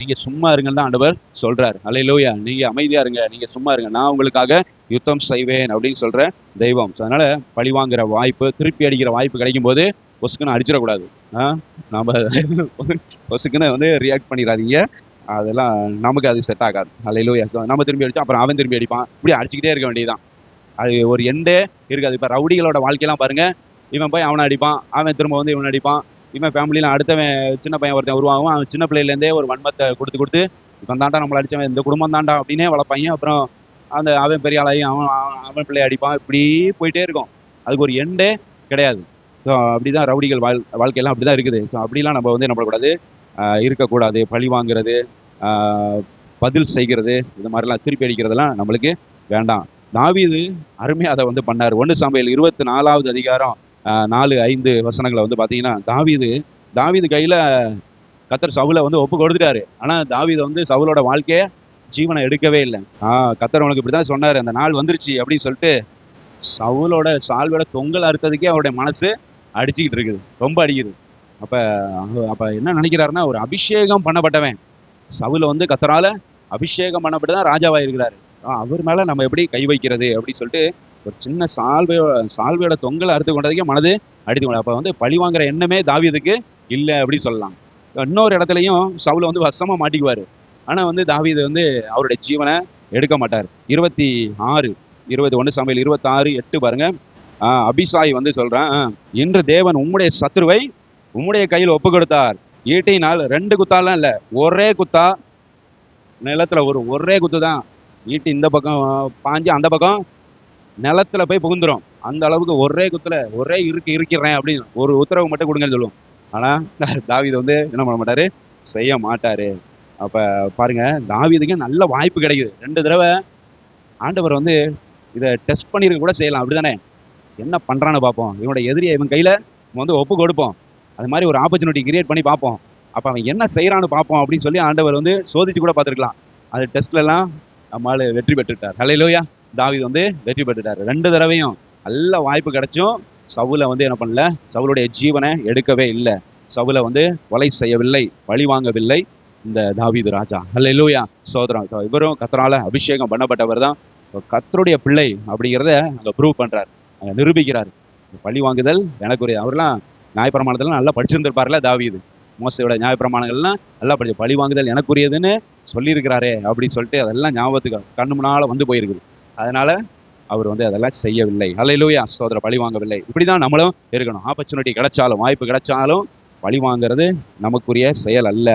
நீங்க சும்மா இருங்கன்னு தான் ஆண்டவர் சொல்றாரு. அல்லேலூயா. நீங்க அமைதியா இருங்க, நீங்க சும்மா இருங்க, நான் உங்களுக்காக யுத்தம் செய்வேன் அப்படின்னு சொல்ற தெய்வம். அதனால பழிவாங்குற வாய்ப்பு, திருப்பி அடிக்கிற வாய்ப்பு கிடைக்கும் போது பொசுக்குன்னு அடிச்சிடக்கூடாது. நம்ம பொசுக்குன்னு வந்து ரியாக்ட் பண்ணிடாதீங்க. அதெல்லாம் நமக்கு அது செட் ஆகாது. அல்லேலூயா. நம்ம திரும்பி அடிச்சோம், அப்புறம் அவன் திரும்பி அடிப்பான், இப்படி அடிச்சுக்கிட்டே இருக்க வேண்டியதுதான். அது ஒரு எண்டே இருக்காது. இப்போ ரவுடிகளோட வாழ்க்கையெல்லாம் பாருங்க, இவன் போய் அவனை அடிப்பான், அவன் திரும்ப வந்து இவனை அடிப்பான். இவன் ஃபேமிலியில் அடுத்தவன் சின்ன பையன் ஒருத்தன் உருவாகும், அவன் சின்ன பிள்ளையிலேருந்தே ஒரு வன்மத்தை கொடுத்து கொடுத்து இவன் தாண்டா நம்மளை அடித்தவன், இந்த குடும்பம் தாண்டா அப்படின்னே வளர்ப்பாங்க. அப்புறம் அவன் பெரிய ஆளாகி அவன் அவன் பிள்ளையை அடிப்பான், இப்படி போயிட்டே இருக்கும். அதுக்கு ஒரு எண்டே கிடையாது. ஸோ அப்படிதான் ரவுடிகள் வாழ்க்கையெல்லாம் அப்படி தான் இருக்குது. ஸோ அப்படிலாம் நம்ம வந்து நம்பக்கூடாது, இருக்கக்கூடாது. பழி வாங்குறது, பதில் செய்கிறது, இது மாதிரிலாம் திருப்பி அடிக்கிறதெல்லாம் நம்மளுக்கு வேண்டாம். தாவீது அருமையாக அதை வந்து பண்ணார். 1 சாமுவேல் 24வது அதிகாரம் 4-5 வசனங்களை வந்து பார்த்தீங்கன்னா, தாவீது கையில் கர்த்தர் சவுலை வந்து ஒப்பு கொடுத்துட்டாரு. ஆனால் தாவீது வந்து சவுலோட வாழ்க்கையை ஜீவனை எடுக்கவே இல்லை. கர்த்தர் உனக்கு இப்படி தான் சொன்னார், அந்த நாள் வந்துருச்சு அப்படின்னு சொல்லிட்டு சவுலோட சால்வோட தொங்கல் அறுத்ததுக்கே அவருடைய மனசு அடிச்சுக்கிட்டு இருக்குது, ரொம்ப அடிக்குது. அப்போ என்ன நினைக்கிறாருன்னா, ஒரு அபிஷேகம் பண்ணப்பட்டவன் சவுல வந்து கர்த்தரால அபிஷேகம் பண்ணப்பட்டு தான் ராஜாவாக இருக்கிறாரு. அவர் மேலே நம்ம எப்படி கை வைக்கிறது அப்படின்னு சொல்லிட்டு ஒரு சின்ன சால்வையோட தொங்கலை அறுத்து கொண்டதுக்கே மனது அடித்து கொண்டு, அப்போ வந்து பழி வாங்குற எண்ணமே தாவீதுக்கு இல்லை அப்படின்னு சொல்லலாம். இன்னொரு இடத்துலையும் சவுல வந்து வசமாக மாட்டிக்குவார். ஆனால் வந்து தாவீது வந்து அவருடைய ஜீவனை எடுக்க மாட்டார். 1 சாமுவேல் 26:8 பாருங்க. அபிசாய் வந்து சொல்றேன், இன்று தேவன் உம்முடைய சத்துருவை உம்முடைய கையில் ஒப்பு கொடுத்தார். ஈட்டினால் 2 குத்தாலாம் இல்லை, ஒரே குத்தா நிலத்துல ஒரே குத்து தான். ஈட்டி இந்த பக்கம் பாஞ்சு அந்த பக்கம் நிலத்துல போய் புகுந்துரும். அந்த அளவுக்கு ஒரே குத்துல ஒரே இருக்கிறேன் அப்படின்னு ஒரு உத்தரவு மட்டும் கொடுங்கன்னு சொல்லுவோம். ஆனா தாவீது வந்து என்ன பண்ண மாட்டாரு, செய்ய மாட்டாரு. அப்ப பாருங்க, தாவீதுக்கு நல்ல வாய்ப்பு கிடைக்குது. 2 தடவை ஆண்டவர் வந்து இதை டெஸ்ட் பண்ணிருக்க கூட செய்யலாம், அப்படிதானே? என்ன பண்றான்னு பார்ப்போம், இவனோட எதிரியை இவன் கையில வந்து ஒப்பு கொடுப்போம், அது மாதிரி ஒரு ஆப்பர்ச்சுனிட்டி கிரியேட் பண்ணி பார்ப்போம், அப்ப அவன் என்ன செய்யறான்னு பார்ப்போம் அப்படின்னு சொல்லி ஆண்டவர் வந்து சோதிச்சு கூட பார்த்துருக்கலாம். அது டெஸ்ட்ல எல்லாம் நம்மளால வெற்றி பெற்றுட்டார். ஹல்லேலூயா. தாவீது வந்து வெற்றி பெற்றுட்டார். 2 தடவையும் நல்ல வாய்ப்பு கிடைச்சும் சவுலை வந்து என்ன பண்ணல, சவுலுடைய ஜீவனை எடுக்கவே இல்லை. சவுலை வந்து கொலை செய்யவில்லை, பழி வாங்கவில்லை இந்த தாவீது ராஜா. ஹல்லேலூயா. சோதரம். இவரும் கர்த்தரால அபிஷேகம் பண்ணப்பட்டவர் தான். கர்த்தருடைய பிள்ளை அப்படிங்கிறத அங்கே ப்ரூவ் பண்றார், அங்கே நிரூபிக்கிறார். பழி வாங்குதல் எனக்குரிய, அவர்லாம் நியாயப்பிரமாணத்தெல்லாம் நல்லா படிச்சிருந்திருப்பார்ல தாவீது. மோசையோட நியாயப்பிரமாணங்கள்லாம் நல்லா படிச்சு, பழி வாங்குதல் எனக்குரியதுன்னு சொல்லியிருக்கிறாரே அப்படின்னு சொல்லிட்டு அதெல்லாம் ஞாபகத்துக்கு கண்ணு முன்னால வந்து போயிருக்குது. அதனால அவர் வந்து அதெல்லாம் செய்யவில்லை. ஹல்லேலூயா. சோதர பழி வாங்கவில்லை. இப்படிதான் நம்மளும் இருக்கணும். ஆப்பர்ச்சுனிட்டி கிடைச்சாலும், வாய்ப்பு கிடைச்சாலும் பழி வாங்குறது நமக்குரிய செயல் அல்ல.